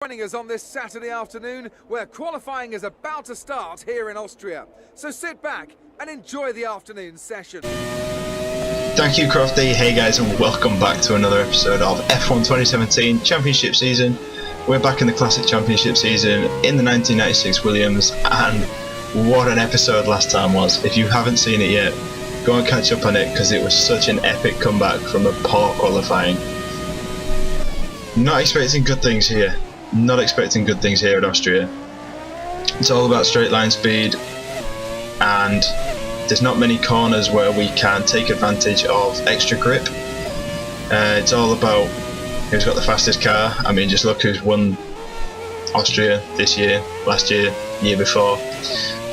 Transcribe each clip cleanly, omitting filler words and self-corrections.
Joining us on this Saturday afternoon where qualifying is about to start here in Austria. So sit back and enjoy the afternoon session. Thank you, Crofty. Hey guys, and welcome back to another episode of F1 2017 Championship Season. We're back in the Classic Championship Season in the 1996 Williams, and what an episode last time was. If you haven't seen it yet, go and catch up on it because it was such an epic comeback from a poor qualifying. Not expecting good things here. Not expecting good things here at Austria. It's all about straight line speed, and there's not many corners where we can take advantage of extra grip. It's all about who's got the fastest car. I mean, just look who's won Austria this year, last year, year before.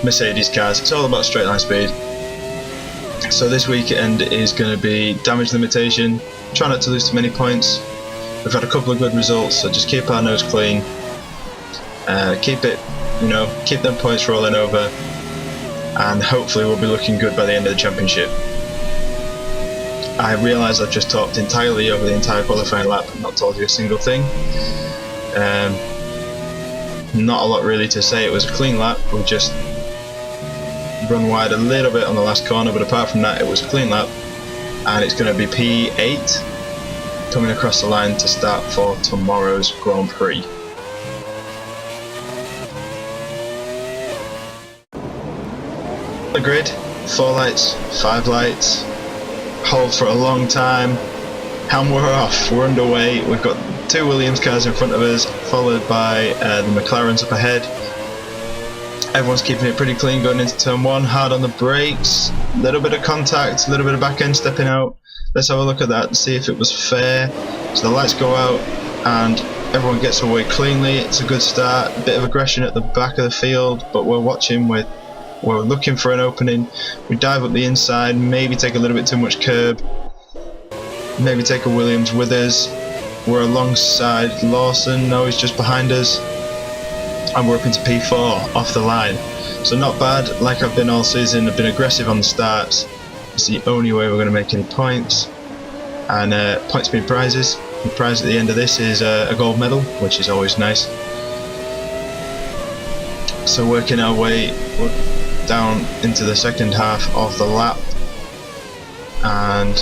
Mercedes cars. It's all about straight line speed. So this weekend is going to be damage limitation. Try not to lose too many points. We've had a couple of good results, so just keep our nose clean. Keep it, keep them points rolling over, and hopefully we'll be looking good by the end of the championship. I realise I've just talked entirely over the entire qualifying lap and not told you a single thing. Not a lot really to say. It was a clean lap. We just run wide a little bit on the last corner, but apart from that, it was a clean lap, and it's going to be P8. Coming across the line to start for tomorrow's Grand Prix. The grid, 4 lights, 5 lights, hold for a long time, and we're off, we're underway. We've got 2 Williams cars in front of us, followed by the McLarens up ahead. Everyone's keeping it pretty clean going into turn 1, hard on the brakes, a little bit of contact, a little bit of back end stepping out. Let's have a look at that and see if it was fair. So the lights go out and everyone gets away cleanly. It's a good start. A bit of aggression at the back of the field, but we're looking for an opening. We dive up the inside, maybe take a little bit too much curb, maybe take a Williams with us. We're alongside Lawson. No, he's just behind us, and we're up into P4 off the line. So not bad. Like I've been all season, I've been aggressive on the starts. It's the only way we're going to make any points, and points mean prizes. The prize at the end of this is a gold medal, which is always nice. So working our way down into the second half of the lap, and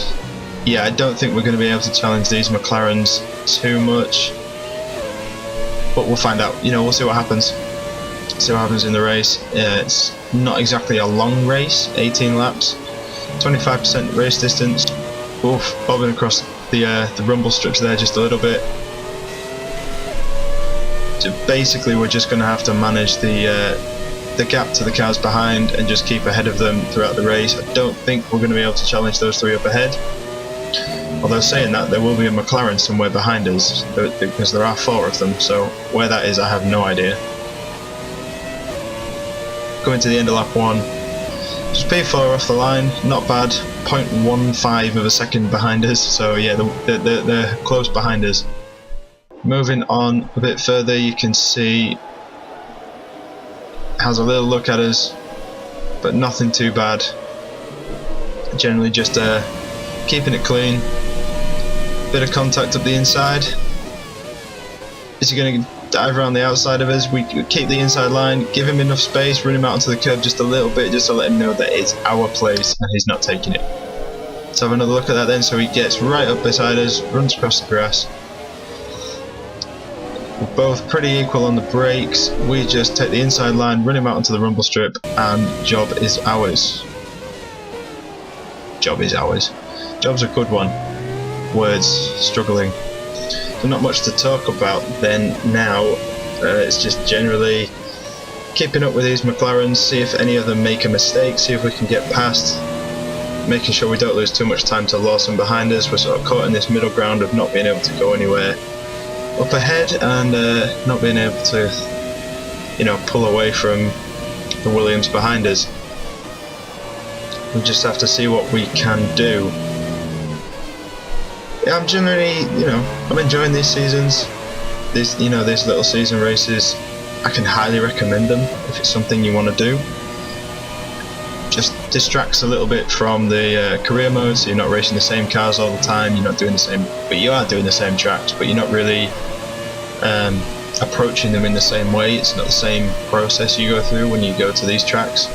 yeah, I don't think we're going to be able to challenge these McLarens too much, but we'll find out. We'll see what happens. See what happens in the race. It's not exactly a long race, 18 laps. 25% race distance. Oof, bobbing across the rumble strips there just a little bit. So basically we're just going to have to manage the gap to the cars behind and just keep ahead of them throughout the race. I don't think we're going to be able to challenge those 3 up ahead. Although saying that, there will be a McLaren somewhere behind us because there are 4 of them, so where that is I have no idea. Going to the end of lap 1. Just P4 off the line, not bad, 0.15 of a second behind us, so yeah, they're close behind us. Moving on a bit further, you can see has a little look at us, but nothing too bad. Generally just keeping it clean, bit of contact up the inside. Is he going to dive around the outside of us? We keep the inside line, give him enough space, run him out onto the curb just a little bit, just to let him know that it's our place and he's not taking it. Let's have another look at that then. So he gets right up beside us, runs across the grass. We're both pretty equal on the brakes. We just take the inside line, run him out onto the rumble strip, and job is ours. Job is ours. Job's a good one. Words struggling. So not much to talk about then now. It's just generally keeping up with these McLarens, see if any of them make a mistake, see if we can get past, making sure we don't lose too much time to Lawson behind us. We're sort of caught in this middle ground of not being able to go anywhere up ahead and not being able to pull away from the Williams behind us. We just have to see what we can do. Yeah, I'm generally, I'm enjoying these seasons. These little season races. I can highly recommend them if it's something you want to do. Just distracts a little bit from the career mode, so you're not racing the same cars all the time. You're not doing the same, but you are doing the same tracks, but you're not really approaching them in the same way. It's not the same process you go through when you go to these tracks.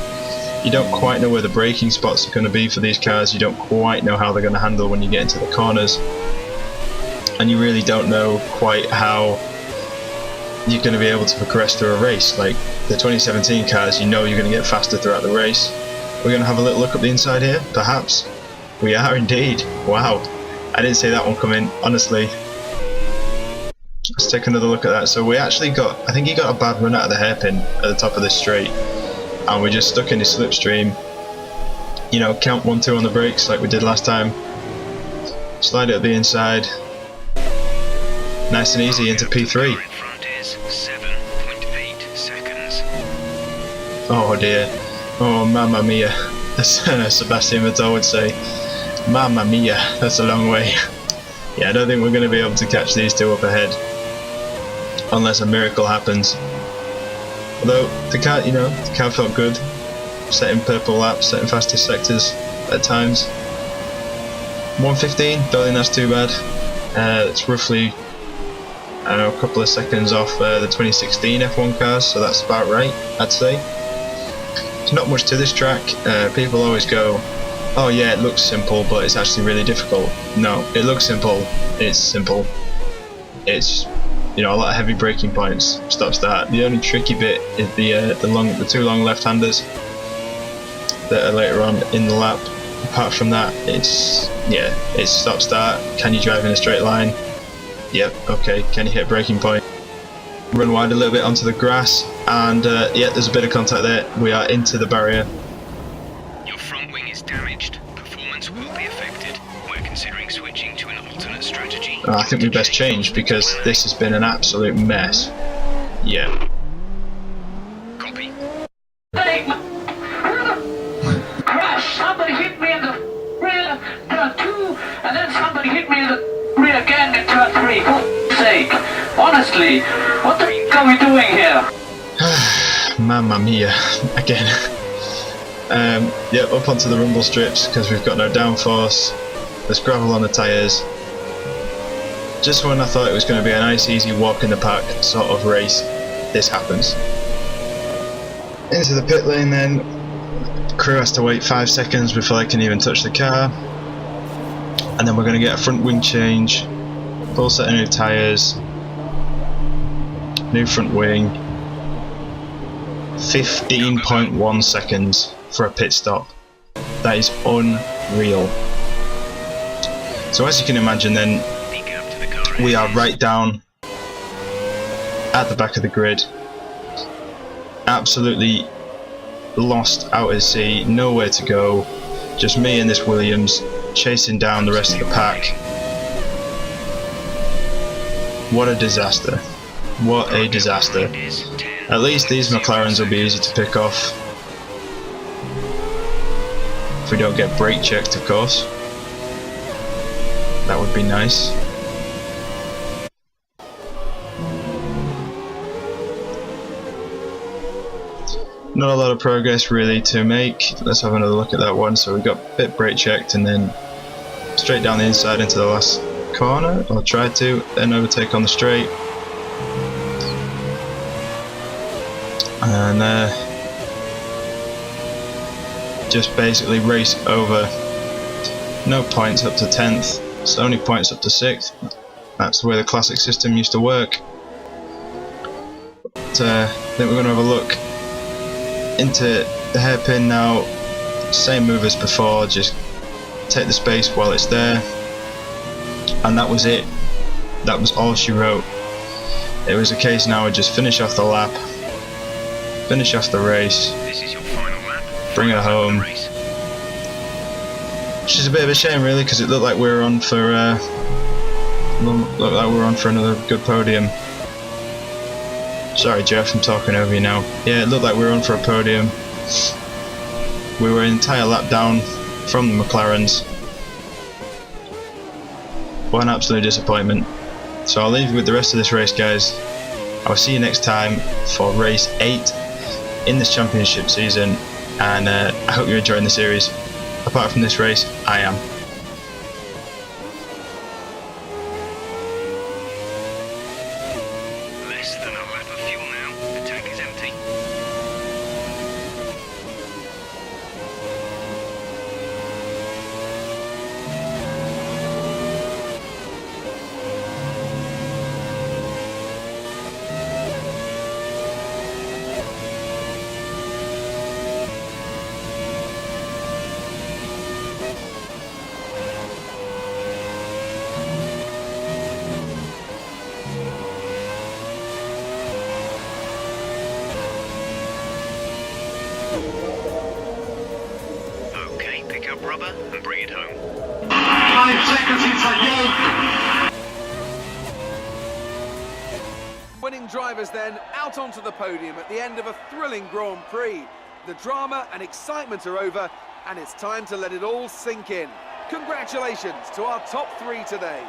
You don't quite know where the braking spots are going to be for these cars. You don't quite know how they're going to handle when you get into the corners, and you really don't know quite how you're going to be able to progress through a race. Like the 2017 cars, you know you're going to get faster throughout the race. We're going to have a little look up the inside here, perhaps. We are indeed. Wow, I didn't see that one coming, honestly. Let's take another look at that. So we actually got, I think he got a bad run out of the hairpin at the top of this straight, and we're just stuck in his slipstream. You know, count 1-2 on the brakes like we did last time. Slide it up the inside. Nice and easy into P3. Oh dear. Oh, mamma mia. As Sebastian Vettel would say. Mamma mia. That's a long way. Yeah, I don't think we're going to be able to catch these two up ahead, unless a miracle happens. Although the car, you know, the car felt good, setting purple laps, setting fastest sectors at times. 1:15, don't think that's too bad. It's roughly, I don't know, a couple of seconds off the 2016 F1 cars, so that's about right, I'd say. There's not much to this track. People always go, oh yeah, it looks simple, but it's actually really difficult. No, it looks simple, it's simple. It's, you know, a lot of heavy braking points, stop start. The only tricky bit is the two long left-handers that are later on in the lap. Apart from that, it's stop start. Can you drive in a straight line? Yep, okay. Can you hit a braking point? Run wide a little bit onto the grass, and yeah, there's a bit of contact there. We are into the barrier. Your front wing is damaged. Performance will be affected. We're considering switching to an alternate strategy. I think we best change because this has been an absolute mess. Yeah. Copy. Crash! Somebody hit me in the rear, turn 2, and then somebody hit me in the rear again in turn 3. For sake. Honestly, what the f*** are we doing here? Mamma mia, again. Yeah, up onto the rumble strips because we've got no downforce. There's gravel on the tyres. Just when I thought it was going to be a nice easy walk in the park sort of race, this happens. Into the pit lane then. Crew has to wait 5 seconds before they can even touch the car, and then we're going to get a front wing change, full set of new tyres, new front wing. 15.1 seconds for a pit stop. That is unreal. So as you can imagine then, we are right down at the back of the grid, absolutely lost out at sea, nowhere to go, just me and this Williams chasing down the rest of the pack. What a disaster. What a disaster. At least these McLarens will be easy to pick off. If we don't get brake checked, of course. That would be nice. Not a lot of progress really to make. Let's have another look at that one. So we got a bit brake checked and then straight down the inside into the last corner. I'll try to, then overtake on the straight. And just basically race over. No points up to 10th. It's only points up to 6th. That's the way the classic system used to work. But, I think we're going to have a look into the hairpin now. Same move as before, just take the space while it's there, and that was it. That was all she wrote. It was a case now of just finish off the lap, finish off the race, This is your final lap. bring her home. Which is a bit of a shame really, because it looked like we were on for another good podium. Sorry Jeff, I'm talking over you now. Yeah, it looked like we were on for a podium. We were an entire lap down from the McLarens. What an absolute disappointment. So I'll leave you with the rest of this race, guys. I'll see you next time for race 8 in this championship season, and I hope you're enjoying the series. Apart from this race, I am. Less than is empty. Okay, pick up rubber and bring it home. 5 seconds inside you. Winning drivers then out onto the podium at the end of a thrilling Grand Prix. The drama and excitement are over, and it's time to let it all sink in. Congratulations to our top 3 today.